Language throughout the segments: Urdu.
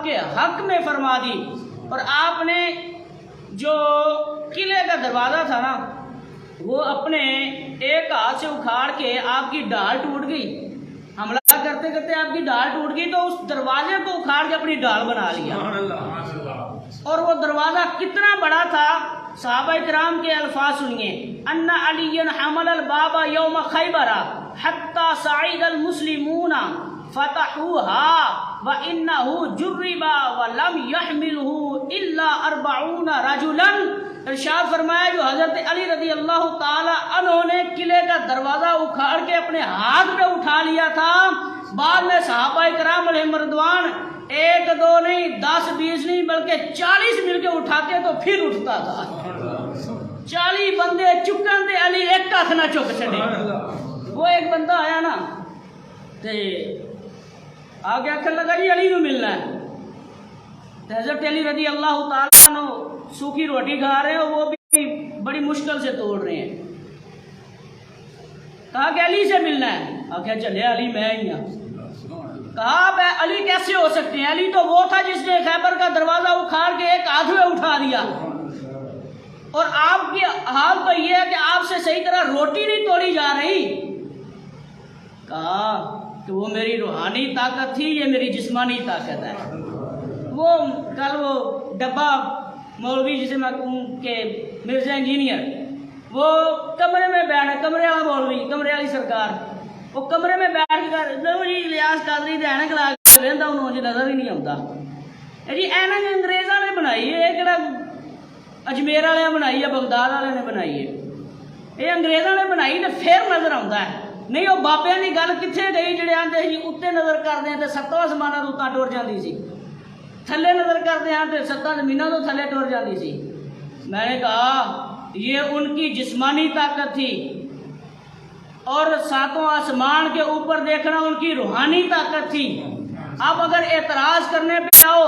کے حق میں فرما دی، اور آپ نے جو قلعے کا دروازہ تھا نا وہ اپنے ایک ہاتھ سے اکھاڑ کے آپ کی ڈال ٹوٹ گئی، حملہ کرتے کرتے آپ کی ڈال ٹوٹ گئی تو اس دروازے کو اکھاڑ کے اپنی ڈال بنا لیا۔ اور وہ دروازہ کتنا بڑا تھا، صحابہ کرام کے الفاظ سنیے، ان علی حمل الباب یوم خیبر حتی صعید المسلمون فتحوها وانه جرب ولم يحمله الا 40 رجلا۔ ارشاد فرمایا جو حضرت علی رضی اللہ تعالی عنہ نے قلعے کا دروازہ اکھاڑ کے اپنے ہاتھ میں اٹھا لیا تھا، بعد میں صحابہ کرام علیہم رضوان ایک دو نہیں 10 20 نہیں بلکہ 40 مل کے اٹھاتے تو پھر اٹھتا تھا۔ 40 بندے چکن دے علی ایک ہاتھ نہ چک چھڑے۔ وہ ایک بندہ آیا نا تے آگے آخر لگا جی علی نو ملنا ہے، حضرت علی رضی اللہ تعالیٰ عنہ سوکھی روٹی کھا رہے ہیں، وہ بھی بڑی مشکل سے توڑ رہے ہیں۔ کہا کہ علی سے ملنا ہے، آخیا چلے علی میں ہی ہوں۔ کہا بے علی کیسے ہو سکتے ہیں، علی تو وہ تھا جس نے خیبر کا دروازہ اکھاڑ کے ایک ہاتھ میں اٹھا دیا، اور آپ کی حال تو یہ ہے کہ آپ سے صحیح طرح روٹی نہیں توڑی جا رہی۔ کہا کہ وہ میری روحانی طاقت تھی، یہ میری جسمانی طاقت ہے۔ وہ کل وہ ڈبہ مولوی جسے میں کہوں کہ مرزا انجینئر، وہ کمرے میں بیٹھ، کمرے والا مولوی، کمرے والی سرکار، وہ کمرے میں بیٹھ کر لو جی لیاس قادری دے اینک لا کے ویندا انہوں جی نظر ہی نہیں آتا۔ جی اینک انگریزاں نے بنائی ہے، یہ کہڑا اجمیر والے نے بنائی ہے، بغداد والے نے بنائی ہے، یہ انگریزاں نے بنائی تو پھر نظر آتا ہے۔ نہیں وہ بابے کی گل کتنے گئی جڑے آتے جی اتنے نظر کرتے ہیں تو ستواں آسمانوں تو اتنا ٹر جاتی سی، تھلے نظر کرتے ہیں تو 7 زمینوں تو تھلے ٹر جاتی سی۔ میں نے کہا یہ ان کی جسمانی طاقت تھی، اور 7 آسمان کے اوپر دیکھنا ان کی روحانی طاقت تھی۔ اب اگر اعتراض کرنے پہ آؤ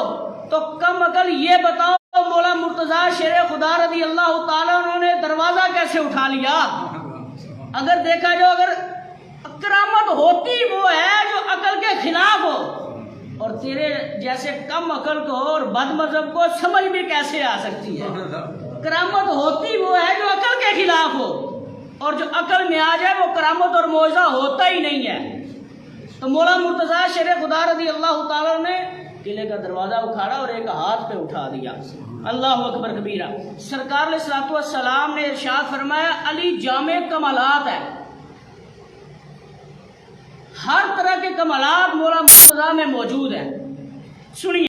تو کم عقل یہ بتاؤ مولا مرتضیٰ شیر خدا رضی اللہ تعالیٰ انہوں نے دروازہ کیسے اٹھا لیا؟ اگر دیکھا جو اگر کرامت ہوتی وہ ہے جو عقل کے خلاف ہو، اور تیرے جیسے کم عقل کو اور بد مذہب کو سمجھ بھی کیسے آ سکتی ہے؟ کرامت ہوتی وہ ہے جو عقل کے خلاف ہو، اور جو عقل میں آ جائے وہ کرامت اور معجزہ ہوتا ہی نہیں ہے۔ تو مولا مرتضیٰ شیر خدا رضی اللہ تعالیٰ نے قلعے کا دروازہ اکھاڑا اور ایک ہاتھ پہ اٹھا دیا۔ اللہ اکبر کبیرہ۔ سرکار علیہ الصلوۃ والسلام نے ارشاد فرمایا علی جامع کمالات ہے، ہر طرح کے کمالات مولا مرتضیٰ میں موجود ہیں۔ سنیے